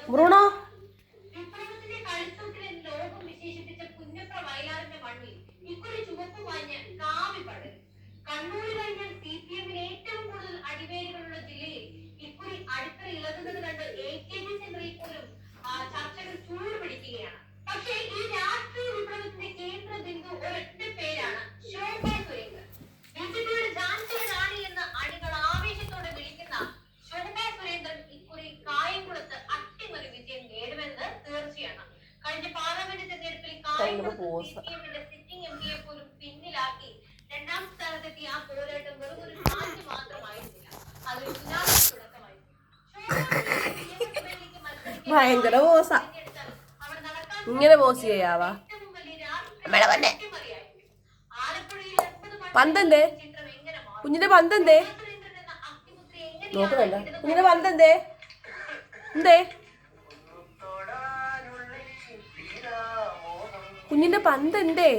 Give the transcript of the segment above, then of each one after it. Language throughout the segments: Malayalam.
ബ്രൂണോ ഭയങ്കര പോസ ഇങ്ങനെ പോസ് ചെയ്യാവാ പന്തന്തേ കുഞ്ഞിന്റെ പന്തന്തേ നോക്കുന്നുണ്ടോ കുഞ്ഞിന്റെ പന്തന്തേ എന്തേ കുഞ്ഞിന്റെ പന്ത് എന്തേ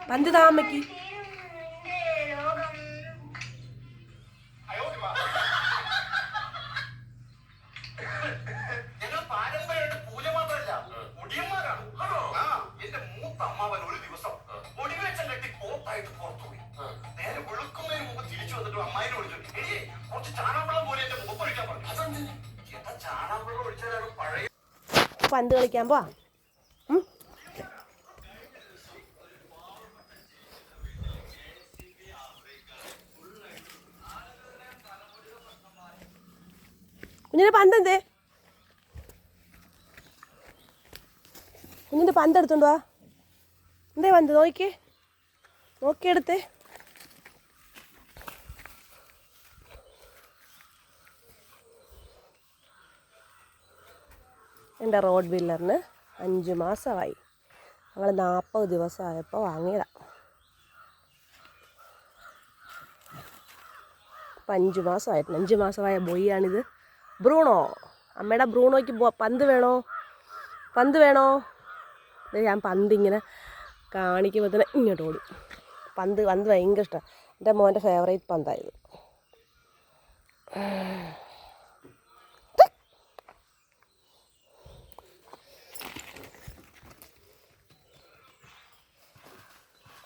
പന്ത് താമയ്ക്ക് പന്ത് കളിക്കാൻ പോവാ കുഞ്ഞിന്റെ പന്ത് എന്തേ കുഞ്ഞിന്റെ പന്ത് എടുത്തോണ്ട് വാ എന്തേ പന്ത് നോക്കിയെടുത്തേ എൻ്റെ റോഡ് വീലറിന് 5 മാസമായി ഞങ്ങൾ 40 ദിവസമായപ്പോൾ വാങ്ങിയതാണ് അപ്പം 5 മാസമായിട്ടുണ്ട് 5 മാസമായ ബോയിയാണിത് ബ്രൂണോ അമ്മയുടെ ബ്രൂണോയ്ക്ക് പന്ത് വേണോ ഞാൻ പന്ത് ഇങ്ങനെ കാണിക്കുമ്പോൾ തന്നെ ഇങ്ങോട്ട് ഓടും പന്ത് ഭയങ്കര ഇഷ്ടമാണ് എൻ്റെ മോൻ്റെ ഫേവറേറ്റ് പന്തായത്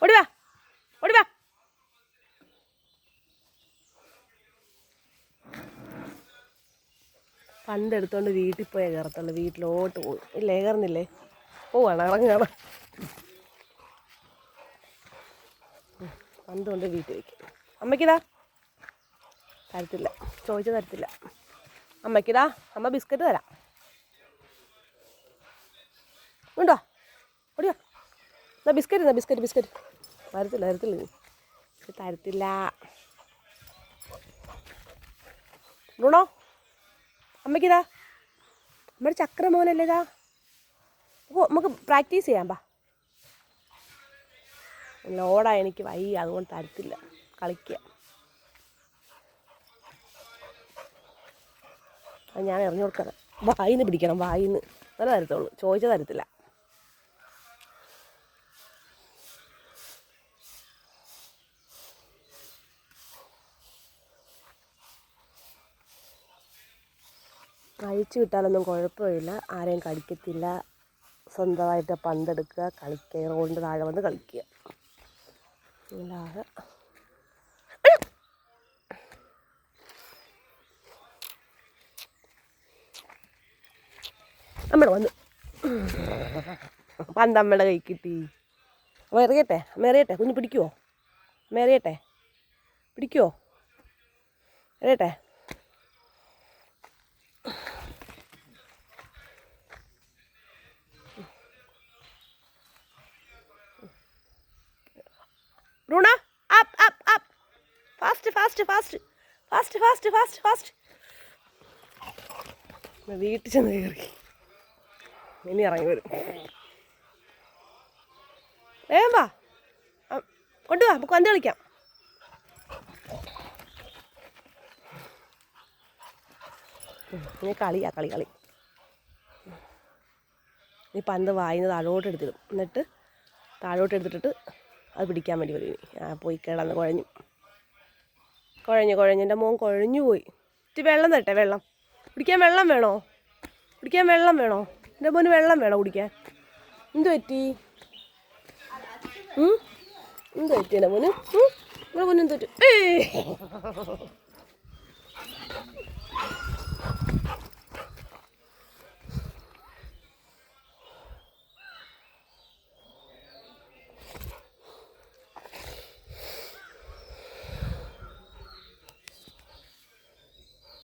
ഓടിവാ പന്തെടുത്തോണ്ട് വീട്ടിൽ പോയാൽ കയറത്തുള്ളൂ വീട്ടിലോട്ട് പോകും ഇല്ലേ കയറുന്നില്ലേ ഇറങ്ങുകയാണ് പന്ത് കൊണ്ട് വീട്ടിൽ വയ്ക്കും അമ്മയ്ക്കിതാ തരത്തില്ല ചോദിച്ചാൽ തരത്തില്ല അമ്മയ്ക്കിതാ അമ്മ ബിസ്ക്കറ്റ് തരാം ഉണ്ടോ ഓടിയോ എന്നാ ബിസ്ക്കറ്റ് തരത്തില്ല ബ്രൂണോ അമ്മയ്ക്കിതാ അമ്മയുടെ ചക്ര മോനല്ലേ ഇതാ അപ്പോൾ നമുക്ക് പ്രാക്ടീസ് ചെയ്യാം ലോഡാ എനിക്ക് വയ്യ അതുകൊണ്ട് തരത്തില്ല കളിക്കുക അത് ഞാൻ എറിഞ്ഞു കൊടുക്കണം വായിന്ന് പിടിക്കണം വായിന്ന് നല്ല തരത്തുള്ളൂ ചോദിച്ചാൽ തരത്തില്ല അഴിച്ചു വിട്ടാലൊന്നും കുഴപ്പമില്ല ആരെയും കടിക്കത്തില്ല സ്വന്തമായിട്ട് പന്തെടുക്കുക കളിക്കുക റോഡിൻ്റെ താഴെ വന്ന് കളിക്കുക അല്ലാതെ അമ്മയുടെ വന്ന് പന്ത് അമ്മയുടെ കൈ കിട്ടി അമ്മ എറിയട്ടെ കുഞ്ഞ് പിടിക്കുമോ അമ്മ എറിയട്ടെ Runa, up. Fast. വീട്ടിൽ ചെന്ന് കയറി ഇനി ഇറങ്ങി വരും വേഗം വാ കൊണ്ടുവാ നമുക്ക് പന്ത് കളിക്കാം ഇനി കളി ഈ പന്ത് വായിന്ന് താഴോട്ട് എടുത്തിടും എന്നിട്ട് താഴോട്ട് എടുത്തിട്ടിട്ട് അത് പിടിക്കാൻ വേണ്ടി വരും ഇനി പോയി കിടന്ന് കുഴഞ്ഞു എൻ്റെ മോൻ കുഴഞ്ഞു പോയി ഇത്തിരി വെള്ളം തരട്ടെ കുടിക്കാൻ വെള്ളം വേണോ കുടിക്കാൻ വെള്ളം വേണോ? എൻ്റെ മോന് വെള്ളം വേണോ കുടിക്കാൻ? എന്ത് പറ്റി? എന്ത് പറ്റി എൻ്റെ മോന്? നമ്മുടെ മോന് എന്ത് പറ്റി?